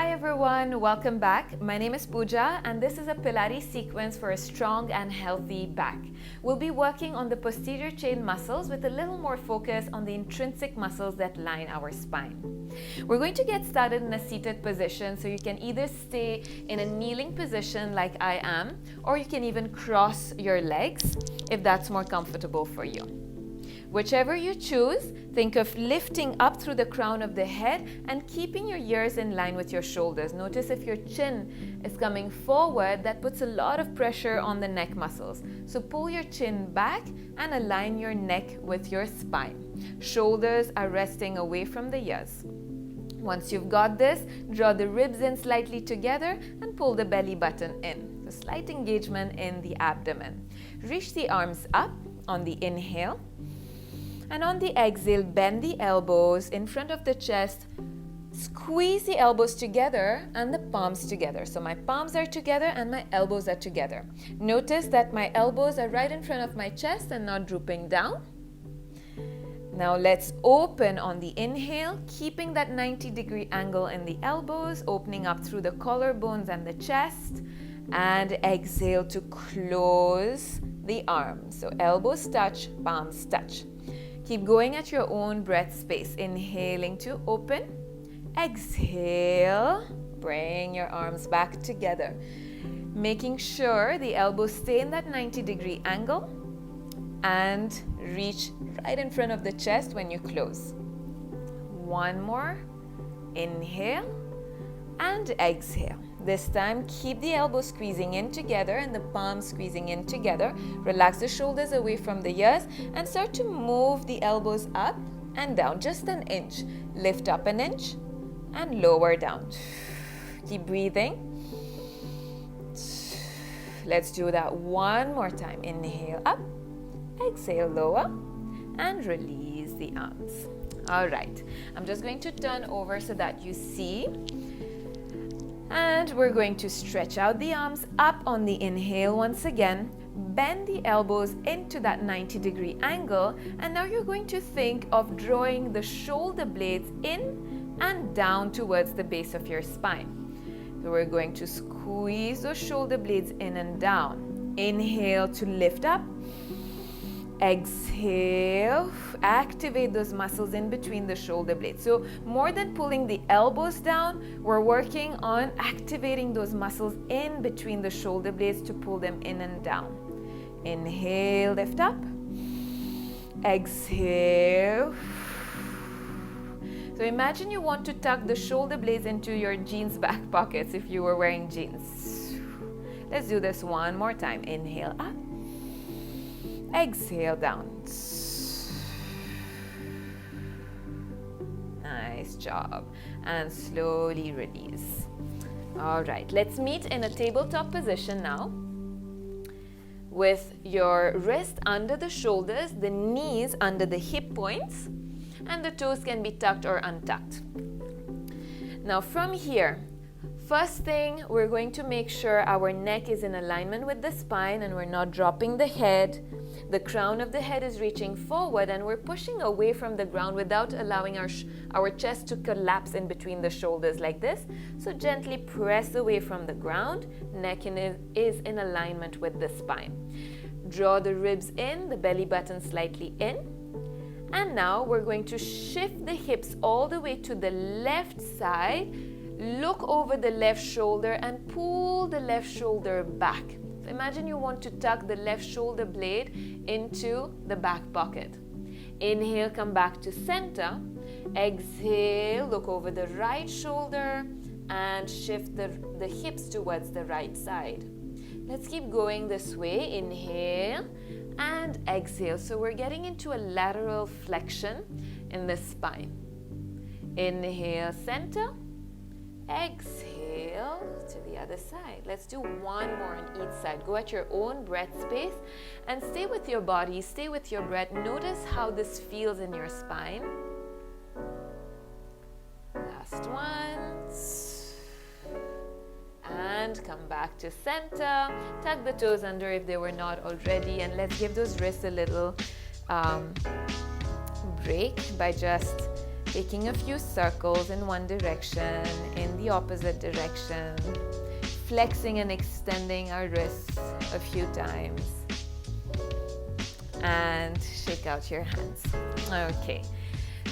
Hi everyone, welcome back. My name is Pooja and this is a Pilates sequence for a strong and healthy back. We'll be working on the posterior chain muscles with a little more focus on the intrinsic muscles that line our spine. We're going to get started in a seated position, so you can either stay in a kneeling position like I am, or you can even cross your legs if that's more comfortable for you. Whichever you choose, think of lifting up through the crown of the head and keeping your ears in line with your shoulders. Notice if your chin is coming forward, that puts a lot of pressure on the neck muscles. So pull your chin back and align your neck with your spine. Shoulders are resting away from the ears. Once you've got this, draw the ribs in slightly together and pull the belly button in. So slight engagement in the abdomen. Reach the arms up on the inhale. And on the exhale, bend the elbows in front of the chest. Squeeze the elbows together and the palms together. So my palms are together and my elbows are together. Notice that my elbows are right in front of my chest and not drooping down. Now let's open on the inhale, keeping that 90-degree angle in the elbows, opening up through the collarbones and the chest. And exhale to close the arms. So elbows touch, palms touch. Keep going at your own breath space. Inhaling to open. Exhale. Bring your arms back together. Making sure the elbows stay in that 90-degree angle and reach right in front of the chest when you close. One more. Inhale and exhale. This time, keep the elbows squeezing in together and the palms squeezing in together. Relax the shoulders away from the ears and start to move the elbows up and down just an inch. Lift up an inch and lower down. Keep breathing. Let's do that one more time. Inhale up, exhale lower, and release the arms. All right, I'm just going to turn over so that you see. And we're going to stretch out the arms up on the inhale once again. Bend the elbows into that 90-degree angle. And now you're going to think of drawing the shoulder blades in and down towards the base of your spine. So we're going to squeeze those shoulder blades in and down. Inhale to lift up. Exhale, activate those muscles in between the shoulder blades. So more than pulling the elbows down, we're working on activating those muscles in between the shoulder blades to pull them in and down. Inhale, lift up. Exhale. So imagine you want to tuck the shoulder blades into your jeans back pockets if you were wearing jeans. Let's do this one more time. Inhale up. Exhale down. Nice job. And slowly release. All right, let's meet in a tabletop position now. With your wrist under the shoulders, the knees under the hip points, and the toes can be tucked or untucked. Now from here, first thing, we're going to make sure our neck is in alignment with the spine and we're not dropping the head. The crown of the head is reaching forward and we're pushing away from the ground without allowing our chest to collapse in between the shoulders like this. So gently press away from the ground. Neck is in alignment with the spine. Draw the ribs in, the belly button slightly in. And now we're going to shift the hips all the way to the left side. Look over the left shoulder and pull the left shoulder back. So imagine you want to tuck the left shoulder blade into the back pocket. Inhale, come back to center. Exhale, look over the right shoulder and shift the hips towards the right side. Let's keep going this way. Inhale and exhale. So we're getting into a lateral flexion in the spine. Inhale, center. Exhale to the other side. Let's do one more on each side. Go at your own breath space and stay with your body, stay with your breath. Notice how this feels in your spine. Last one. And come back to center. Tuck the toes under if they were not already, and let's give those wrists a little break by just taking a few circles in one direction, in the opposite direction, flexing and extending our wrists a few times, and shake out your hands. Okay,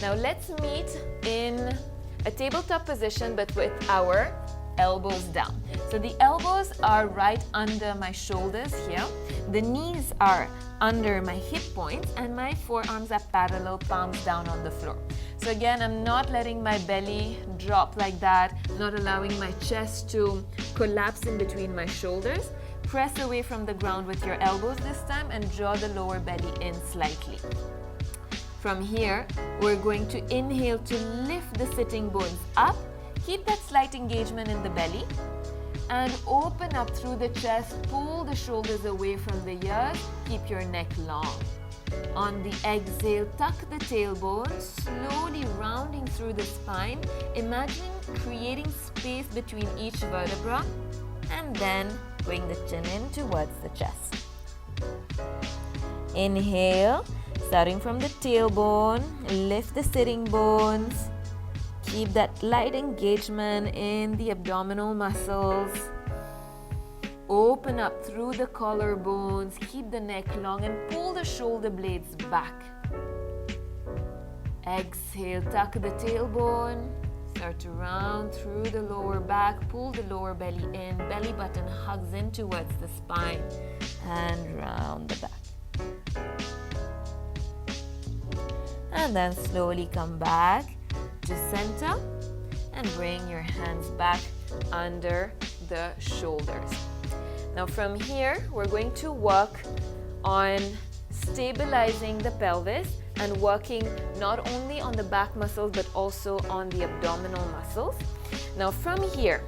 now let's meet in a tabletop position but with our elbows down. So the elbows are right under my shoulders here. The knees are under my hip points and my forearms are parallel, palms down on the floor. So again, I'm not letting my belly drop like that, not allowing my chest to collapse in between my shoulders. Press away from the ground with your elbows this time and draw the lower belly in slightly. From here, we're going to inhale to lift the sitting bones up. Keep that slight engagement in the belly and open up through the chest. Pull the shoulders away from the ears. Keep your neck long. On the exhale, tuck the tailbone, slowly rounding through the spine. Imagining creating space between each vertebra and then bring the chin in towards the chest. Inhale, starting from the tailbone, lift the sitting bones. Keep that light engagement in the abdominal muscles. Open up through the collarbones. Keep the neck long and pull the shoulder blades back. Exhale, tuck the tailbone. Start to round through the lower back. Pull the lower belly in. Belly button hugs in towards the spine. And round the back. And then slowly come back to center and bring your hands back under the shoulders. Now from here, we're going to work on stabilizing the pelvis and working not only on the back muscles but also on the abdominal muscles. Now from here,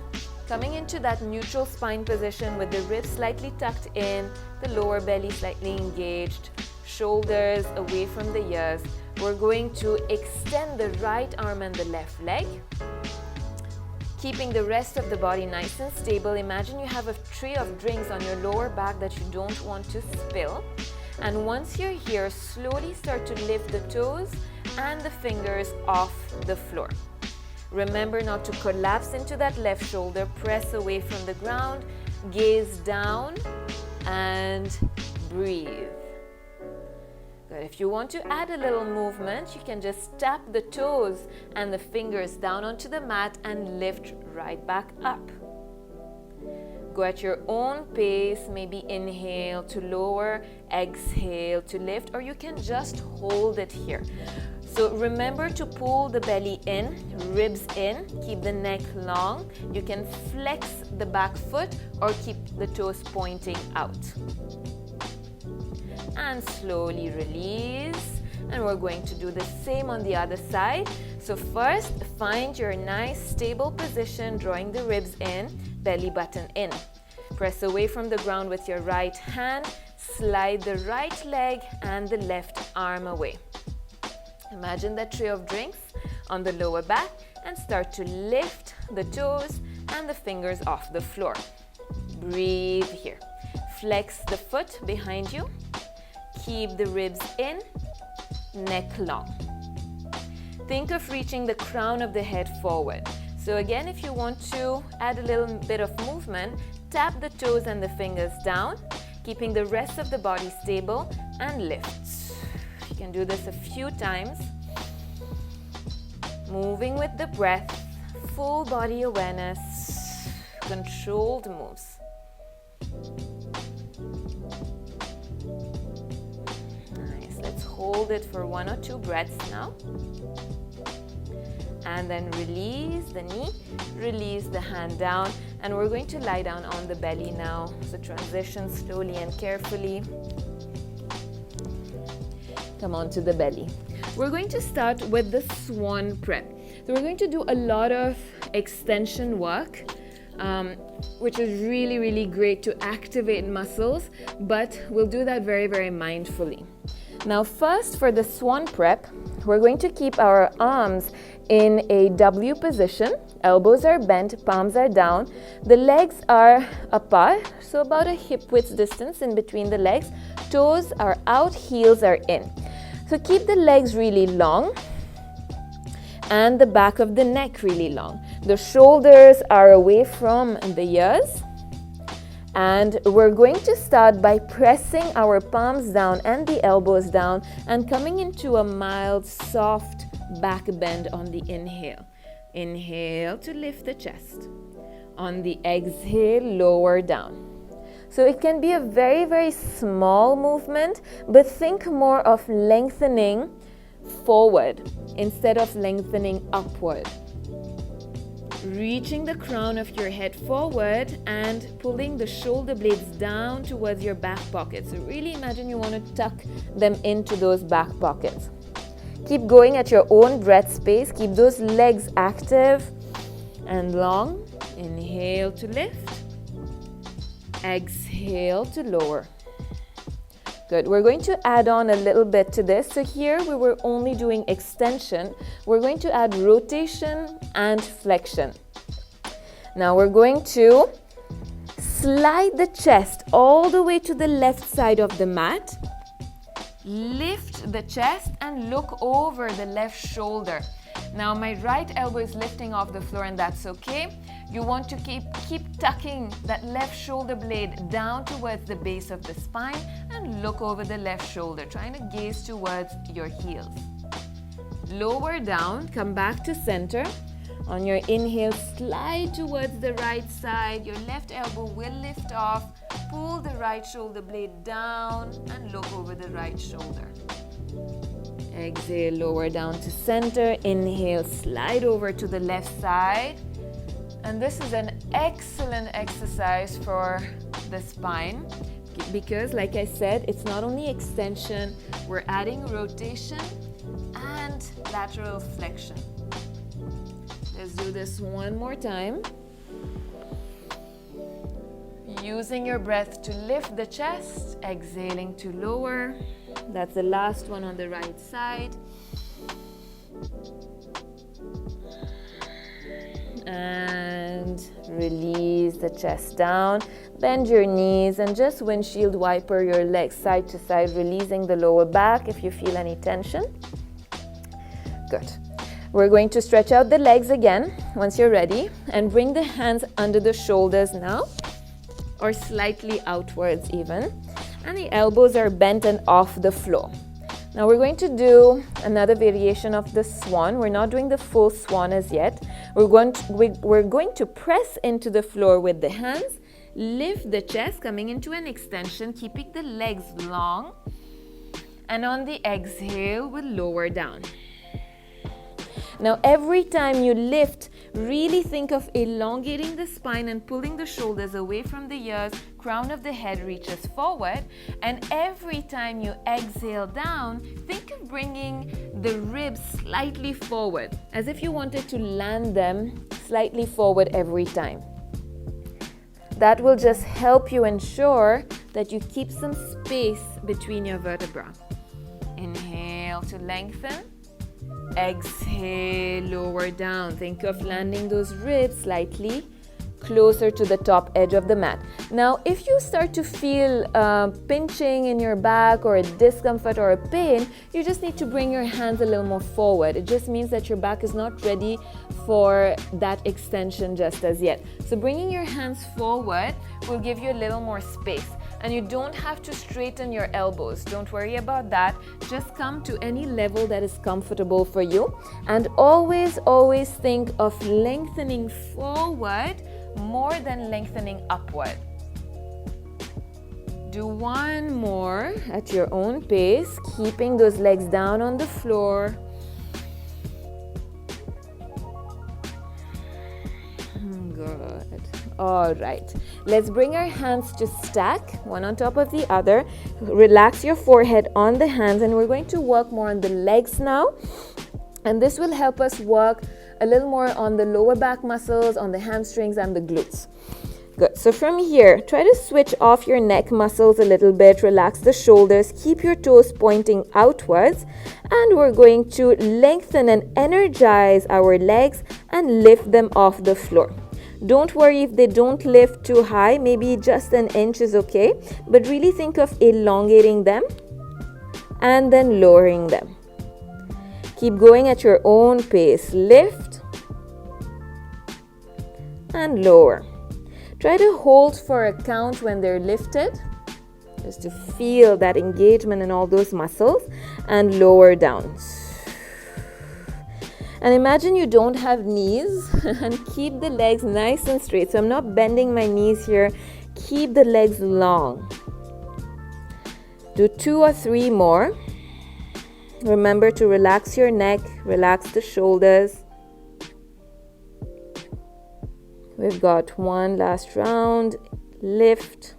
coming into that neutral spine position with the ribs slightly tucked in, the lower belly slightly engaged, shoulders away from the ears, we're going to extend the right arm and the left leg, keeping the rest of the body nice and stable. Imagine you have a tray of drinks on your lower back that you don't want to spill. And once you're here, slowly start to lift the toes and the fingers off the floor. Remember not to collapse into that left shoulder. Press away from the ground, gaze down, and breathe. Good. If you want to add a little movement, you can just tap the toes and the fingers down onto the mat and lift right back up. Go at your own pace, maybe inhale to lower, exhale to lift, or you can just hold it here. So remember to pull the belly in, ribs in, keep the neck long. You can flex the back foot or keep the toes pointing out. And slowly release, and we're going to do the same on the other side. So first, find your nice stable position, drawing the ribs in, belly button in. Press away from the ground with your right hand, slide the right leg and the left arm away. Imagine that tray of drinks on the lower back and start to lift the toes and the fingers off the floor. Breathe here. Flex the foot behind you. Keep the ribs in, neck long. Think of reaching the crown of the head forward. So again, if you want to add a little bit of movement, tap the toes and the fingers down, keeping the rest of the body stable, and lift. You can do this a few times. Moving with the breath, full body awareness, controlled moves. Hold it for 1 or 2 breaths now. And then release the knee, release the hand down, and we're going to lie down on the belly now. So transition slowly and carefully. Come on to the belly. We're going to start with the Swan Prep. So we're going to do a lot of extension work, which is really, really great to activate muscles, but we'll do that very, very mindfully. Now first, for the Swan Prep, we're going to keep our arms in a W position. Elbows are bent, palms are down. The legs are apart, so about a hip width distance in between the legs. Toes are out, heels are in. So keep the legs really long and the back of the neck really long. The shoulders are away from the ears. And we're going to start by pressing our palms down and the elbows down and coming into a mild, soft back bend on the inhale. Inhale to lift the chest. On the exhale, lower down. So it can be a very, very small movement, but think more of lengthening forward instead of lengthening upward. Reaching the crown of your head forward and pulling the shoulder blades down towards your back pockets. So really imagine you want to tuck them into those back pockets. Keep going at your own breath space. Keep those legs active and long. Inhale to lift. Exhale to lower. Good. We're going to add on a little bit to this. So here we were only doing extension. We're going to add rotation and flexion. Now we're going to slide the chest all the way to the left side of the mat. Lift the chest and look over the left shoulder. Now my right elbow is lifting off the floor and that's okay. You want to keep tucking that left shoulder blade down towards the base of the spine and look over the left shoulder, trying to gaze towards your heels. Lower down, come back to center. On your inhale, slide towards the right side. Your left elbow will lift off. Pull the right shoulder blade down and look over the right shoulder. Exhale, lower down to center. Inhale, slide over to the left side. And this is an excellent exercise for the spine because, like I said, it's not only extension, we're adding rotation and lateral flexion. Let's do this one more time. Using your breath to lift the chest, exhaling to lower. That's the last one on the right side. And release the chest down. Bend your knees and just windshield wiper your legs side to side, releasing the lower back if you feel any tension. Good. We're going to stretch out the legs again once you're ready and bring the hands under the shoulders now, or slightly outwards even, and the elbows are bent and off the floor. Now we're going to do another variation of the swan. We're not doing the full swan as yet. We're going to press into the floor with the hands, lift the chest, coming into an extension, keeping the legs long, and on the exhale, we'll lower down. Now every time you lift, really think of elongating the spine and pulling the shoulders away from the ears, crown of the head reaches forward, and every time you exhale down, think of bringing the ribs slightly forward, as if you wanted to land them slightly forward every time. That will just help you ensure that you keep some space between your vertebrae. Inhale to lengthen. Exhale, lower down. Think of landing those ribs slightly closer to the top edge of the mat. Now, if you start to feel pinching in your back or a discomfort or a pain, you just need to bring your hands a little more forward. It just means that your back is not ready for that extension just as yet. So bringing your hands forward will give you a little more space. And you don't have to straighten your elbows. Don't worry about that. Just come to any level that is comfortable for you. And always, always think of lengthening forward more than lengthening upward. Do one more at your own pace, keeping those legs down on the floor. Good. All right. Let's bring our hands to stack, one on top of the other. Relax your forehead on the hands, and we're going to work more on the legs now. And this will help us work a little more on the lower back muscles, on the hamstrings and the glutes. Good. So from here, try to switch off your neck muscles a little bit. Relax the shoulders. Keep your toes pointing outwards. And we're going to lengthen and energize our legs and lift them off the floor. Don't worry if they don't lift too high. Maybe just an inch is okay. But really think of elongating them and then lowering them. Keep going at your own pace. Lift and lower. Try to hold for a count when they're lifted, just to feel that engagement in all those muscles, and lower down. And imagine you don't have knees and keep the legs nice and straight. So I'm not bending my knees here. Keep the legs long. Do 2 or 3 more. Remember to relax your neck, relax the shoulders. We've got one last round. Lift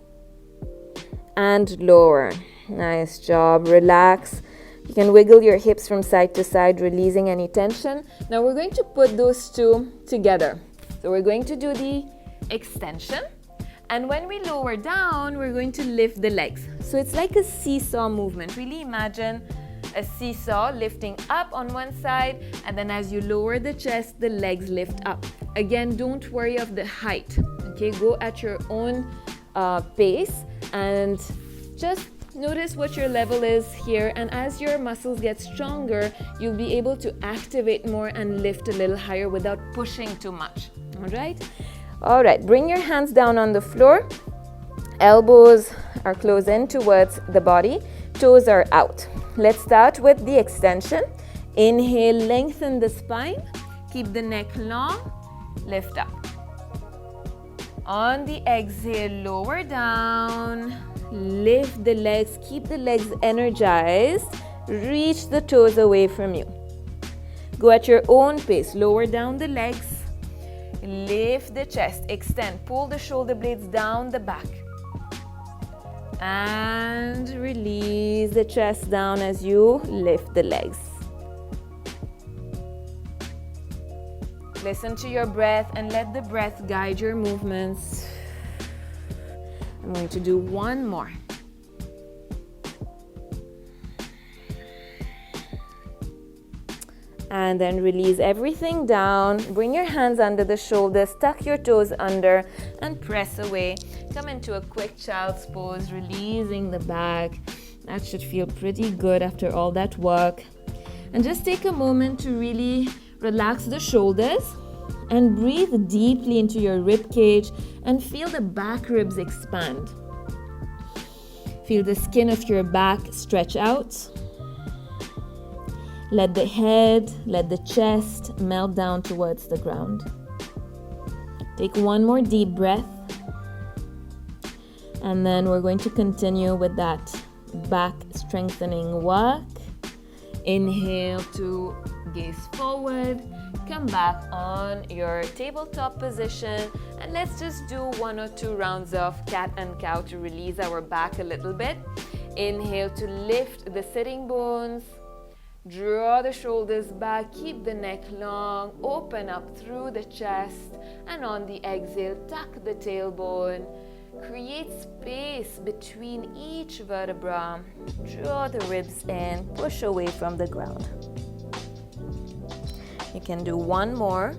and lower. Nice job. Relax. You can wiggle your hips from side to side, releasing any tension. Now we're going to put those two together. So we're going to do the extension. And when we lower down, we're going to lift the legs. So it's like a seesaw movement. Really imagine a seesaw lifting up on one side, and then as you lower the chest, the legs lift up. Again, don't worry of the height. Okay, go at your own pace and just notice what your level is here, and as your muscles get stronger, you'll be able to activate more and lift a little higher without pushing too much. All right, bring your hands down on the floor. Elbows are close in towards the body. Toes are out. Let's start with the extension. Inhale, lengthen the spine. Keep the neck long. Lift up. On the exhale, lower down. Lift the legs, keep the legs energized, reach the toes away from you. Go at your own pace, lower down the legs, lift the chest, extend, pull the shoulder blades down the back. And release the chest down as you lift the legs. Listen to your breath and let the breath guide your movements. I'm going to do one more. And then release everything down. Bring your hands under the shoulders, tuck your toes under, and press away. Come into a quick child's pose, releasing the back. That should feel pretty good after all that work. And just take a moment to really relax the shoulders and breathe deeply into your rib cage and feel the back ribs expand. Feel the skin of your back stretch out. Let the head, let the chest melt down towards the ground. Take one more deep breath. And then we're going to continue with that back strengthening work. Inhale to gaze forward. Come back on your tabletop position, and let's just do 1 or 2 rounds of cat and cow to release our back a little bit. Inhale to lift the sitting bones. Draw the shoulders back, keep the neck long, open up through the chest, and on the exhale, tuck the tailbone. Create space between each vertebra. Draw the ribs in, push away from the ground. You can do one more.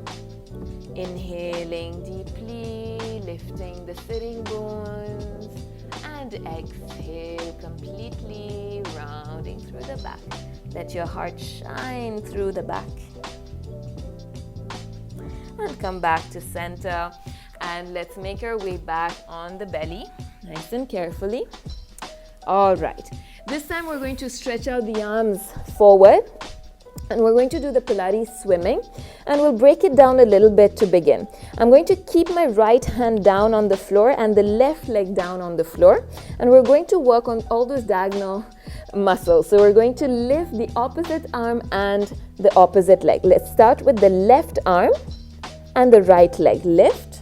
Inhaling deeply, lifting the sitting bones, and exhale completely, rounding through the back. Let your heart shine through the back. And come back to center. And let's make our way back on the belly, nice and carefully. All right. This time we're going to stretch out the arms forward. And we're going to do the Pilates Swimming, and we'll break it down a little bit to begin. I'm going to keep my right hand down on the floor and the left leg down on the floor, and we're going to work on all those diagonal muscles. So we're going to lift the opposite arm and the opposite leg. Let's start with the left arm and the right leg. Lift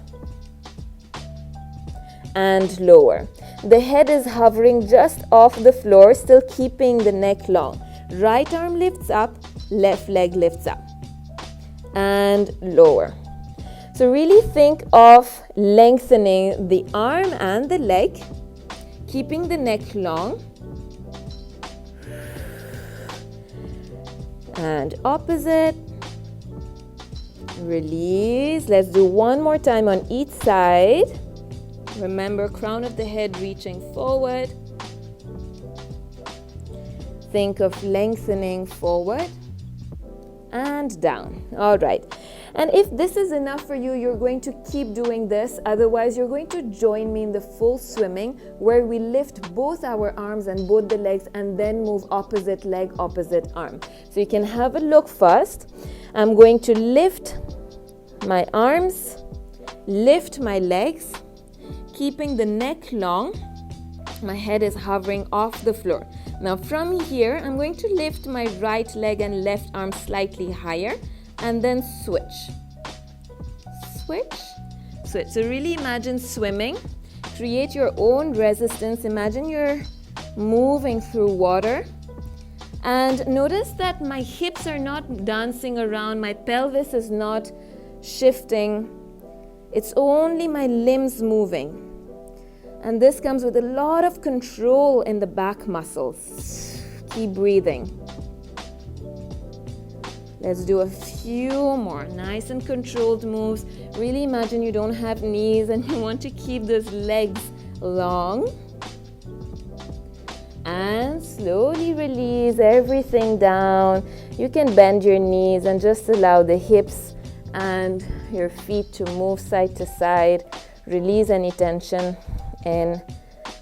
and lower. The head is hovering just off the floor, still keeping the neck long. Right arm lifts up, left leg lifts up and lower. So really think of lengthening the arm and the leg, keeping the neck long, and opposite. Release. Let's do one more time on each side. Remember, crown of the head reaching forward. Think of lengthening forward and down. All right. And if this is enough for you, you're going to keep doing this. Otherwise, you're going to join me in the full swimming where we lift both our arms and both the legs and then move opposite leg, opposite arm. So you can have a look first. I'm going to lift my arms, lift my legs, keeping the neck long. My head is hovering off the floor. Now from here, I'm going to lift my right leg and left arm slightly higher and then switch. Switch, switch. So really imagine swimming. Create your own resistance. Imagine you're moving through water. And notice that my hips are not dancing around. My pelvis is not shifting. It's only my limbs moving. And this comes with a lot of control in the back muscles. Keep breathing. Let's do a few more nice and controlled moves. Really imagine you don't have knees and you want to keep those legs long. And slowly release everything down. You can bend your knees and just allow the hips and your feet to move side to side. Release any tension in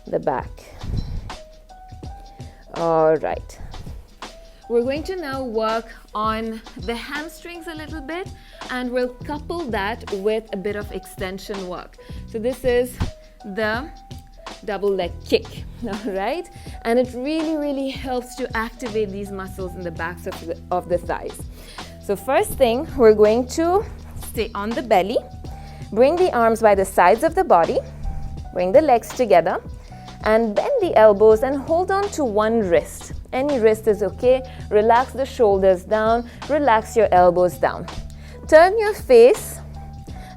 the back. All right. We're going to now work on the hamstrings a little bit, and we'll couple that with a bit of extension work. So this is the double leg kick, all right? And it really helps to activate these muscles in the backs of the thighs. So first thing, we're going to stay on the belly, bring the arms by the sides of the body, bring the legs together and bend the elbows and hold on to one wrist. Any wrist is okay. Relax the shoulders down, relax your elbows down. Turn your face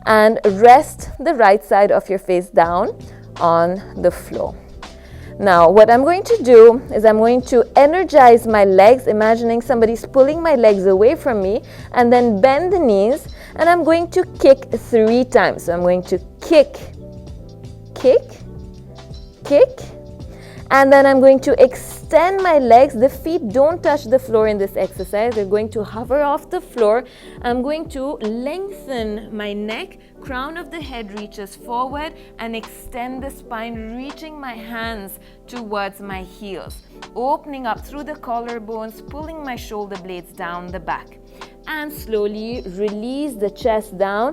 and rest the right side of your face down on the floor. Now, what I'm going to do is I'm going to energize my legs, imagining somebody's pulling my legs away from me, and then bend the knees, and I'm going to kick 3 times. So I'm going to kick, kick, kick, and then I'm going to extend my legs. The feet don't touch the floor in this exercise. They're going to hover off the floor. I'm going to lengthen my neck, crown of the head reaches forward, and extend the spine, reaching my hands towards my heels, opening up through the collarbones, pulling my shoulder blades down the back, and slowly release the chest down.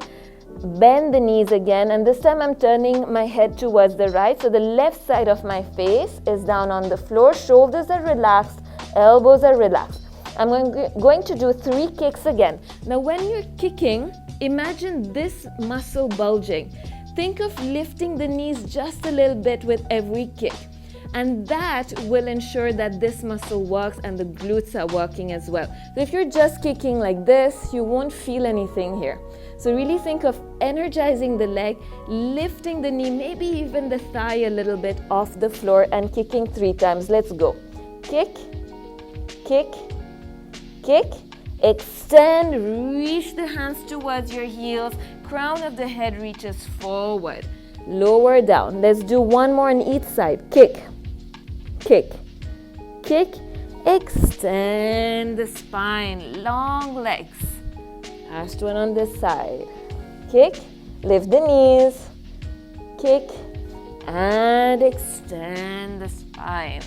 Bend the knees again, and this time I'm turning my head towards the right, so the left side of my face is down on the floor, shoulders are relaxed, elbows are relaxed. I'm going to do 3 kicks again. Now when you're kicking, imagine this muscle bulging. Think of lifting the knees just a little bit with every kick, and that will ensure that this muscle works and the glutes are working as well. So if you're just kicking like this, you won't feel anything here. So really think of energizing the leg, lifting the knee, maybe even the thigh a little bit off the floor, and kicking 3 times. Let's go. Kick, kick, kick, extend, reach the hands towards your heels, crown of the head reaches forward, lower down. Let's do 1 more on each side. Kick, kick, kick, extend the spine, long legs. Last one on this side. Kick, lift the knees, kick, and extend the spine.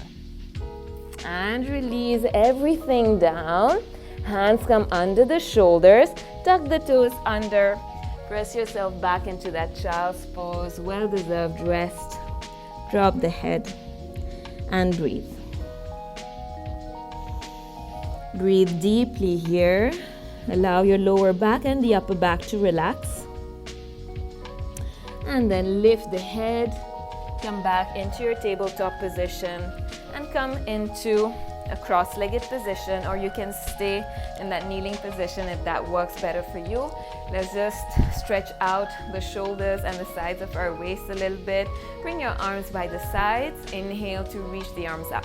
And release everything down. Hands come under the shoulders, tuck the toes under, press yourself back into that child's pose, well-deserved rest. Drop the head and breathe. Breathe deeply here. Allow your lower back and the upper back to relax. And then lift the head, come back into your tabletop position and come into a cross-legged position, or you can stay in that kneeling position if that works better for you. Let's just stretch out the shoulders and the sides of our waist a little bit. Bring your arms by the sides. Inhale to reach the arms up.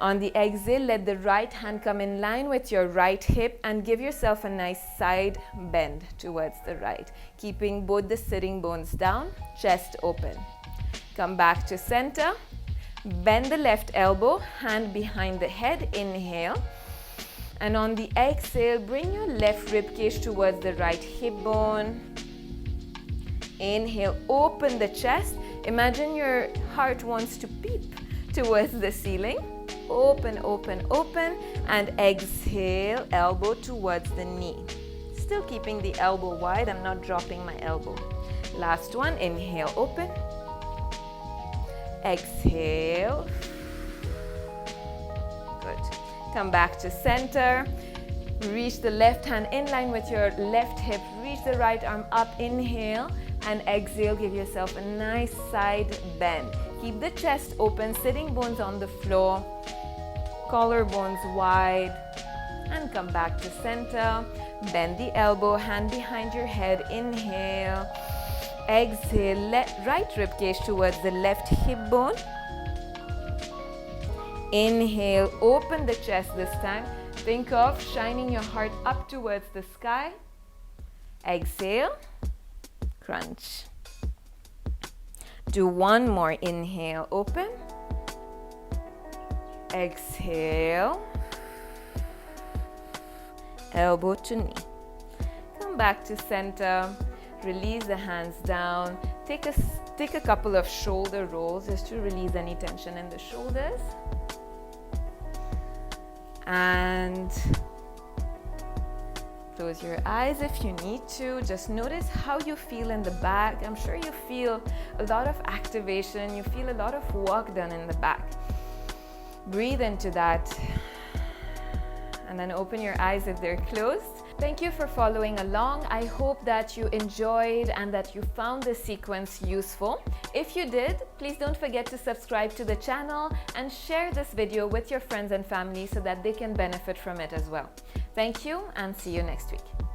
On the exhale, let the right hand come in line with your right hip and give yourself a nice side bend towards the right, keeping both the sitting bones down, chest open. Come back to center. Bend the left elbow, hand behind the head, inhale. And on the exhale, bring your left rib cage towards the right hip bone. Inhale, open the chest. Imagine your heart wants to peep towards the ceiling. Open, open, open. And exhale, elbow towards the knee. Still keeping the elbow wide, I'm not dropping my elbow. Last one, inhale, open. Exhale. Good. Come back to center. Reach the left hand in line with your left hip. Reach the right arm up, inhale. And exhale, give yourself a nice side bend. Keep the chest open, sitting bones on the floor. Collarbones wide. And come back to center. Bend the elbow, hand behind your head. Inhale. Exhale, right rib cage towards the left hip bone. Inhale, open the chest this time. Think of shining your heart up towards the sky. Exhale, crunch. Do one more. Inhale, open. Exhale. Elbow to knee. Come back to center. Release the hands down. Take a couple of shoulder rolls just to release any tension in the shoulders. And close your eyes if you need to. Just notice how you feel in the back. I'm sure you feel a lot of activation. You feel a lot of work done in the back. Breathe into that. And then open your eyes if they're closed. Thank you for following along. I hope that you enjoyed and that you found this sequence useful. If you did, please don't forget to subscribe to the channel and share this video with your friends and family so that they can benefit from it as well. Thank you and see you next week.